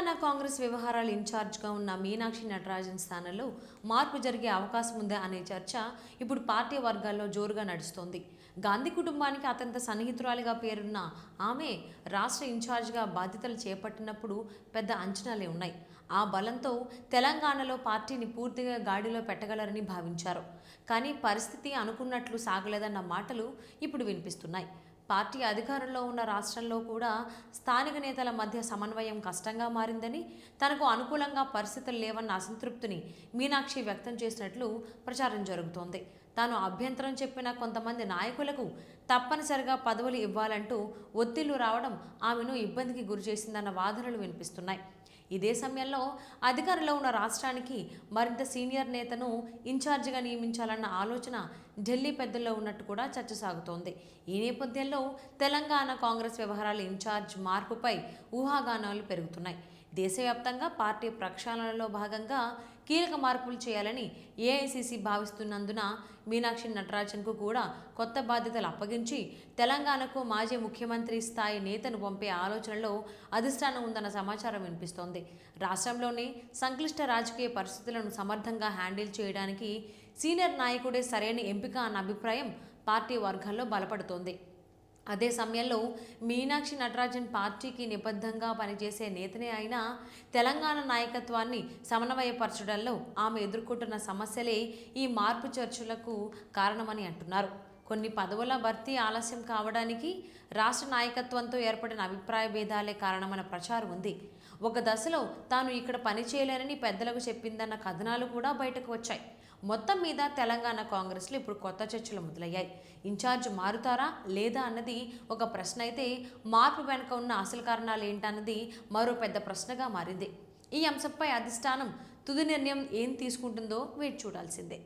తెలంగాణ కాంగ్రెస్ వ్యవహారాల ఇన్ఛార్జ్గా ఉన్న మీనాక్షి నటరాజన్ స్థానంలో మార్పు జరిగే అవకాశం ఉందా అనే చర్చ ఇప్పుడు పార్టీ వర్గాల్లో జోరుగా నడుస్తోంది. గాంధీ కుటుంబానికి అత్యంత సన్నిహితురాలిగా పేరున్న ఆమె రాష్ట్ర ఇన్ఛార్జ్గా బాధ్యతలు చేపట్టినప్పుడు పెద్ద అంచనాలే ఉన్నాయి. ఆ బలంతో తెలంగాణలో పార్టీని పూర్తిగా గాడిలో పెట్టగలరని భావించారు. కానీ పరిస్థితి అనుకున్నట్లు సాగలేదన్న మాటలు ఇప్పుడు వినిపిస్తున్నాయి. పార్టీ అధికారంలో ఉన్న రాష్ట్రంలో కూడా స్థానిక నేతల మధ్య సమన్వయం కష్టంగా మారిందని, తనకు అనుకూలంగా పరిస్థితులు లేవన్న అసంతృప్తిని మీనాక్షి వ్యక్తం చేసినట్లు ప్రచారం జరుగుతోంది. తాను అభ్యంతరం చెప్పిన కొంతమంది నాయకులకు తప్పనిసరిగా పదవులు ఇవ్వాలంటూ ఒత్తిళ్లు రావడం ఆమెను ఇబ్బందికి గురిచేసిందన్న వాదనలు వినిపిస్తున్నాయి. ఇదే సమయంలో అధికారంలో ఉన్న రాష్ట్రానికి మరింత సీనియర్ నేతను ఇన్ఛార్జిగా నియమించాలన్న ఆలోచన ఢిల్లీ పెద్దల్లో ఉన్నట్టు కూడా చర్చ సాగుతోంది. ఈ నేపథ్యంలో తెలంగాణ కాంగ్రెస్ వ్యవహారాల ఇన్ఛార్జ్ మార్పుపై ఊహాగానాలు పెరుగుతున్నాయి. దేశవ్యాప్తంగా పార్టీ ప్రక్షాళనలో భాగంగా కీలక మార్పులు చేయాలని ఏఐసిసి భావిస్తున్నందున మీనాక్షి నటరాజన్కు కూడా కొత్త బాధ్యతలు అప్పగించి తెలంగాణకు మాజీ ముఖ్యమంత్రి స్థాయి నేతను పంపే ఆలోచనలో అధిష్టానం ఉందన్న సమాచారం వినిపిస్తోంది. రాష్ట్రంలోని సంక్లిష్ట రాజకీయ పరిస్థితులను సమర్థంగా హ్యాండిల్ చేయడానికి సీనియర్ నాయకుడే సరైన ఎంపిక అన్న అభిప్రాయం పార్టీ వర్గాల్లో బలపడుతోంది. అదే సమయంలో మీనాక్షి నటరాజన్ పార్టీకి నిబద్ధంగా పనిచేసే నేతనే అయినా తెలంగాణ నాయకత్వాన్ని సమన్వయపరచడంలో ఆమె ఎదుర్కొంటున్న సమస్యలే ఈ మార్పు చర్చలకు కారణమని అంటున్నారు. కొన్ని పదవుల భర్తీ ఆలస్యం కావడానికి రాష్ట్ర నాయకత్వంతో ఏర్పడిన అభిప్రాయ భేదాలే కారణమన్న ప్రచారం ఉంది. ఒక దశలో తాను ఇక్కడ పనిచేయలేనని పెద్దలకు చెప్పిందన్న కథనాలు కూడా బయటకు వచ్చాయి. మొత్తం మీద తెలంగాణ కాంగ్రెస్లో ఇప్పుడు కొత్త చర్చలు మొదలయ్యాయి. ఇన్ఛార్జ్ మారుతారా లేదా అన్నది ఒక ప్రశ్న అయితే, మార్పు వెనుక ఉన్న అసలు కారణాలు ఏంటన్నది మరో పెద్ద ప్రశ్నగా మారింది. ఈ అంశంపై అధిష్టానం తుది నిర్ణయం ఏం తీసుకుంటుందో వేచి చూడాల్సిందే.